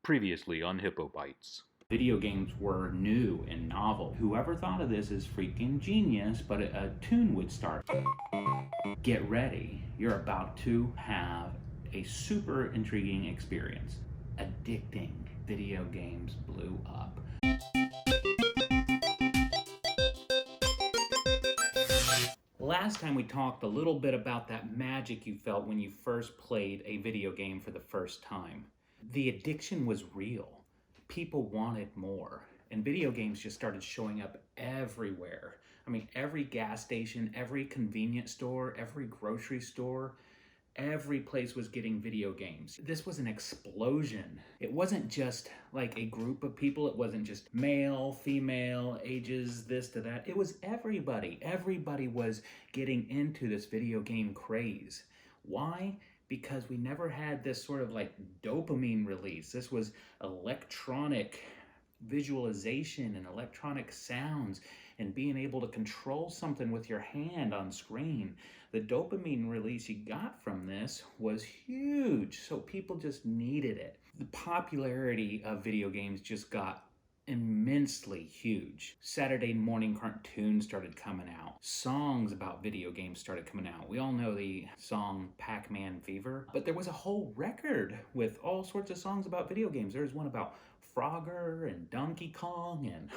Previously on Hippo Bites. Video games were new and novel. Whoever thought of this is freaking genius, but a tune would start. Get ready. You're about to have a super intriguing experience. Addicting. Video games blew up. Last time we talked a little bit about that magic you felt when you first played a video game for the first time. The addiction was real. People wanted more, and video games just started showing up everywhere. I mean, every gas station, every convenience store, every grocery store, every place was getting video games. This was an explosion. It wasn't just like a group of people. It wasn't just male, female, ages, this to that. It was everybody. Everybody was getting into this video game craze. Why? Because we never had this sort of like dopamine release. This was electronic visualization and electronic sounds and being able to control something with your hand on screen. The dopamine release you got from this was huge, so people just needed it. The popularity of video games just got immensely huge. Saturday morning cartoons started coming out. Songs about video games started coming out. We all know the song Pac-Man Fever, but there was a whole record with all sorts of songs about video games. There's one about Frogger and Donkey Kong and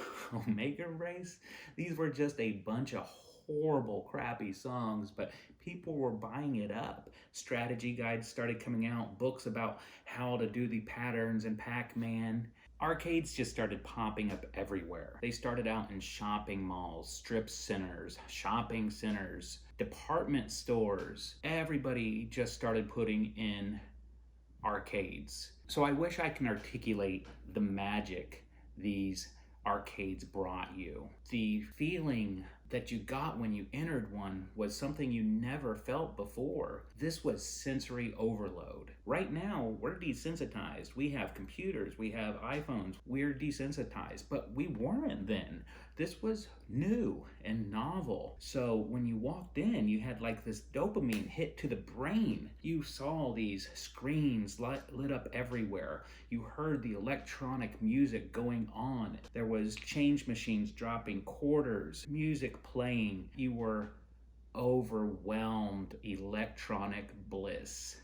Omega Race. These were just a bunch of horrible, crappy songs, but people were buying it up. Strategy guides started coming out, books about how to do the patterns in Pac-Man. Arcades just started popping up everywhere. They started out in shopping malls, strip centers, shopping centers, department stores. Everybody just started putting in arcades. So I wish I can articulate the magic these arcades brought you. The feeling that you got when you entered one was something you never felt before. This was sensory overload. Right now, we're desensitized. We have computers, we have iPhones, we're desensitized, but we weren't then. This was new and novel. So when you walked in, you had like this dopamine hit to the brain. You saw these screens lit up everywhere. You heard the electronic music going on. There was change machines dropping quarters, music playing. You were overwhelmed electronic bliss.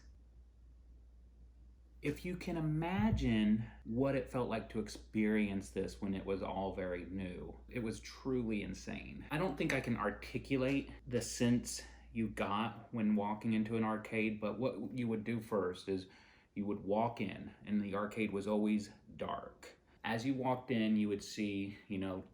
If you can imagine what it felt like to experience this when it was all very new, it was truly insane. I don't think I can articulate the sense you got when walking into an arcade, but what you would do first is you would walk in, and the arcade was always dark. As you walked in, you would see,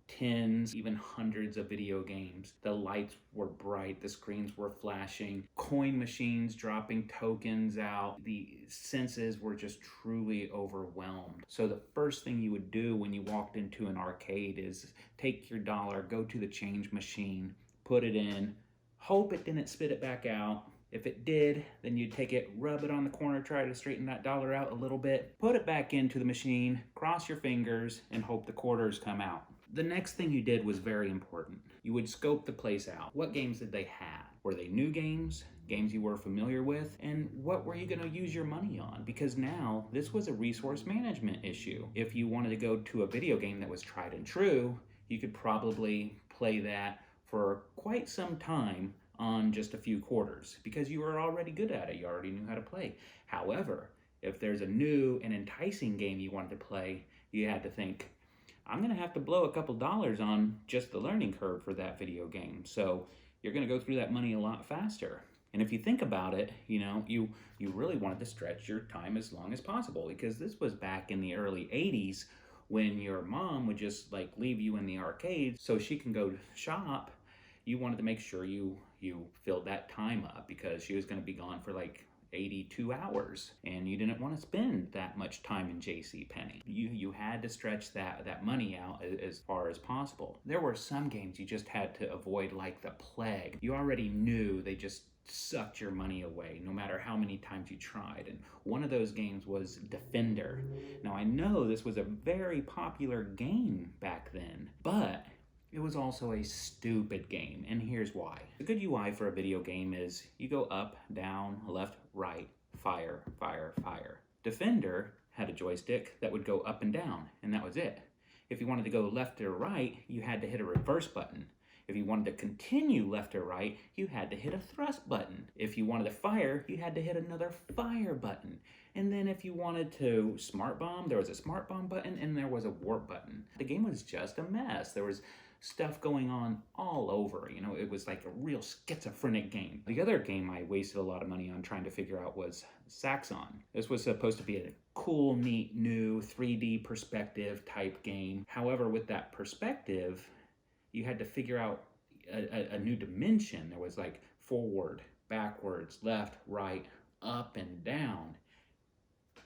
tens, even hundreds of video games. The lights were bright, the screens were flashing, coin machines dropping tokens out. The senses were just truly overwhelmed. So the first thing you would do when you walked into an arcade is take your dollar, go to the change machine, put it in, hope it didn't spit it back out. If it did, then you'd take it, rub it on the corner, try to straighten that dollar out a little bit, put it back into the machine, cross your fingers, and hope the quarters come out. The next thing you did was very important. You would scope the place out. What games did they have? Were they new games, games you were familiar with, and what were you going to use your money on? Because now, this was a resource management issue. If you wanted to go to a video game that was tried and true, you could probably play that for quite some time on just a few quarters because you were already good at it. You already knew how to play. However, if there's a new and enticing game you wanted to play, you had to think, I'm going to have to blow a couple dollars on just the learning curve for that video game. So you're going to go through that money a lot faster. And if you think about it, you really wanted to stretch your time as long as possible because this was back in the early 80s when your mom would just like leave you in the arcade so she can go shop. You wanted to make sure you filled that time up because she was going to be gone for like 82 hours and you didn't want to spend that much time in JCPenney. You had to stretch that money out as far as possible. There were some games you just had to avoid like the plague. You already knew they just sucked your money away no matter how many times you tried, and one of those games was Defender. Now I know this was a very popular game back then, but it was also a stupid game, and here's why. A good UI for a video game is you go up, down, left, right, fire, fire, fire. Defender had a joystick that would go up and down, and that was it. If you wanted to go left or right, you had to hit a reverse button. If you wanted to continue left or right, you had to hit a thrust button. If you wanted to fire, you had to hit another fire button. And then if you wanted to smart bomb, there was a smart bomb button and there was a warp button. The game was just a mess. There was stuff going on all over. You know, it was like a real schizophrenic game. The other game I wasted a lot of money on trying to figure out was Saxon. This was supposed to be a cool, neat, new 3D perspective type game. However, with that perspective, you had to figure out a new dimension. There was like forward, backwards, left, right, up, and down.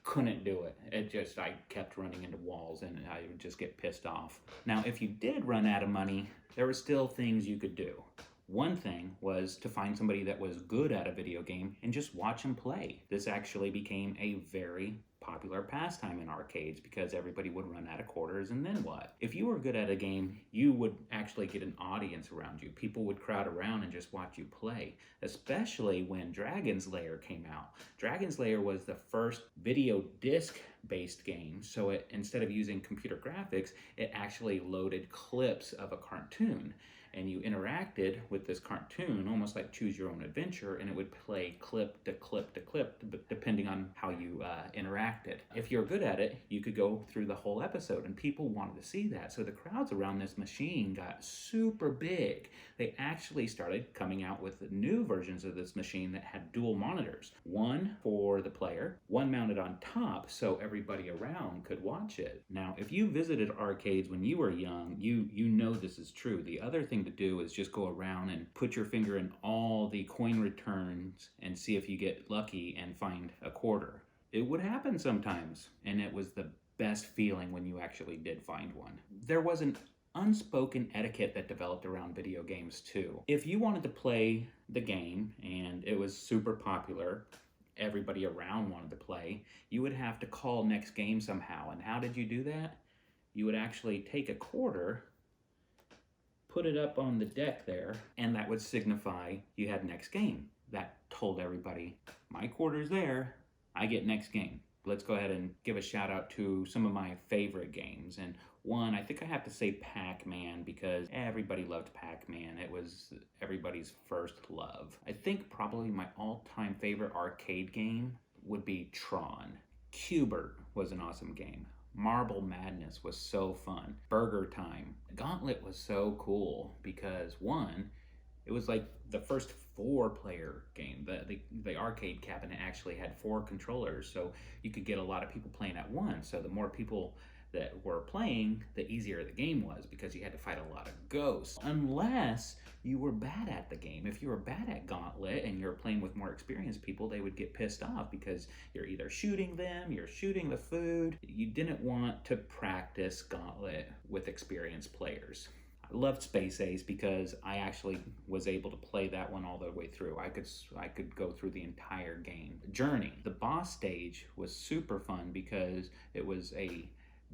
Couldn't do it. I kept running into walls and I would just get pissed off. Now, if you did run out of money, there were still things you could do. One thing was to find somebody that was good at a video game and just watch them play. This actually became a very popular pastime in arcades because everybody would run out of quarters, and then what? If you were good at a game, you would actually get an audience around you. People would crowd around and just watch you play, especially when Dragon's Lair came out. Dragon's Lair was the first video disc based game, so instead of using computer graphics, it actually loaded clips of a cartoon. And you interacted with this cartoon almost like Choose Your Own Adventure, and it would play clip to clip to clip depending on how you interacted. If you're good at it, you could go through the whole episode, and people wanted to see that. So the crowds around this machine got super big. They actually started coming out with new versions of this machine that had dual monitors. One for the player, one mounted on top so everybody around could watch it. Now, if you visited arcades when you were young, you know this is true. The other thing to do is just go around and put your finger in all the coin returns and see if you get lucky and find a quarter. It would happen sometimes, and it was the best feeling when you actually did find one. There was an unspoken etiquette that developed around video games too. If you wanted to play the game and it was super popular, everybody around wanted to play, you would have to call next game somehow. And how did you do that? You would actually take a quarter, put it up on the deck there, and that would signify you had next game. That told everybody, my quarter's there, I get next game. Let's go ahead and give a shout out to some of my favorite games. And one, I think I have to say Pac-Man, because everybody loved Pac-Man. It was everybody's first love. I think probably my all-time favorite arcade game would be Tron. Cubert was an awesome game. Marble Madness was so fun. Burger Time. Gauntlet was so cool because one, it was like the first 4-player game. The arcade cabinet actually had 4 controllers, so you could get a lot of people playing at once. So the more people that were playing, the easier the game was because you had to fight a lot of ghosts. Unless you were bad at the game. If you were bad at Gauntlet and you're playing with more experienced people, they would get pissed off because you're either shooting them, you're shooting the food. You didn't want to practice Gauntlet with experienced players. I loved Space Ace because I actually was able to play that one all the way through. I could go through the entire game. Journey, the boss stage was super fun because it was a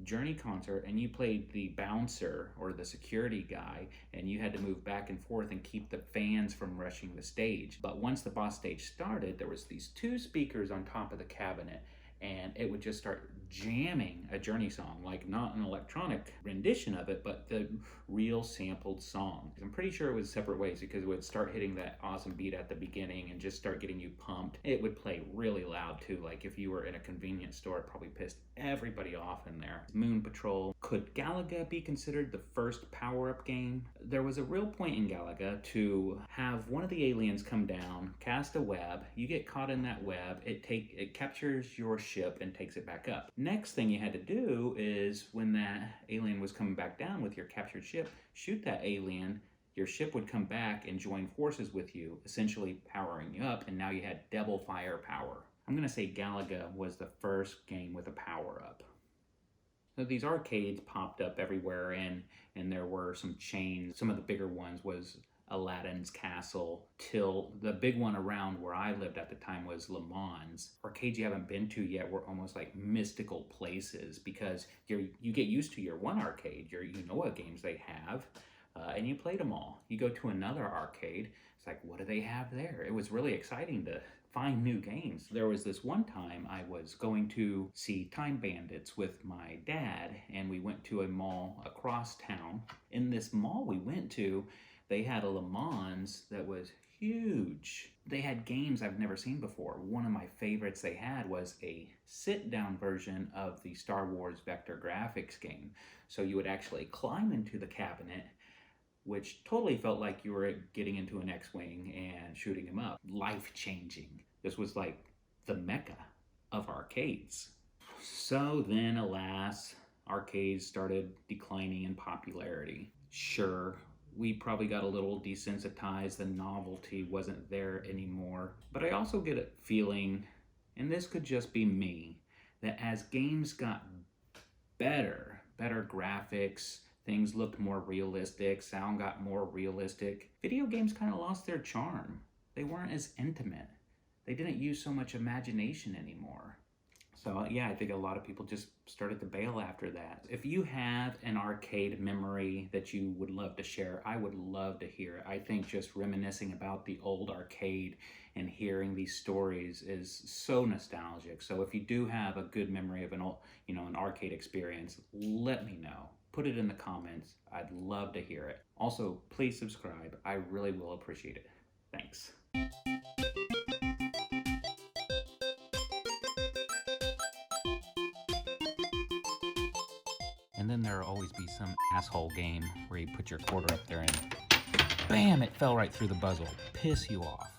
Journey concert and you played the bouncer or the security guy, and you had to move back and forth and keep the fans from rushing the stage. But once the boss stage started, there was these 2 speakers on top of the cabinet, and it would just start jamming a Journey song, like not an electronic rendition of it, but the real sampled song. I'm pretty sure it was separate ways because it would start hitting that awesome beat at the beginning and just start getting you pumped. It would play really loud too, like if you were in a convenience store, it probably pissed everybody off in there. Moon Patrol. Could Galaga be considered the first power-up game? There was a real point in Galaga to have one of the aliens come down, cast a web, you get caught in that web, it captures your ship and takes it back up. Next thing you had to do is when that alien was coming back down with your captured ship, shoot that alien, your ship would come back and join forces with you, essentially powering you up, and now you had double firepower. I'm going to say Galaga was the first game with a power-up. So these arcades popped up everywhere, and there were some chains. Some of the bigger ones was Aladdin's Castle, till the big one around where I lived at the time was Le Mans. Arcades you haven't been to yet were almost like mystical places because you get used to your one arcade. You know what games they have, and you played them all. You go to another arcade, it's like, what do they have there? It was really exciting to find new games. There was this one time I was going to see Time Bandits with my dad, and we went to a mall across town. In this mall we went to, they had a Le Mans that was huge. They had games I've never seen before. One of my favorites they had was a sit-down version of the Star Wars vector graphics game. So you would actually climb into the cabinet, which totally felt like you were getting into an X-Wing and shooting him up. Life-changing. This was like the mecca of arcades. So then, alas, arcades started declining in popularity. Sure, we probably got a little desensitized, the novelty wasn't there anymore. But I also get a feeling, and this could just be me, that as games got better graphics, things looked more realistic, sound got more realistic, video games kind of lost their charm. They weren't as intimate. They didn't use so much imagination anymore. So yeah, I think a lot of people just started to bail after that. If you have an arcade memory that you would love to share, I would love to hear it. I think just reminiscing about the old arcade and hearing these stories is so nostalgic. So if you do have a good memory of an old, an arcade experience, let me know. Put it in the comments. I'd love to hear it. Also, please subscribe. I really will appreciate it. Thanks. And then there'll always be some asshole game where you put your quarter up there and bam, it fell right through the bezel. Piss you off.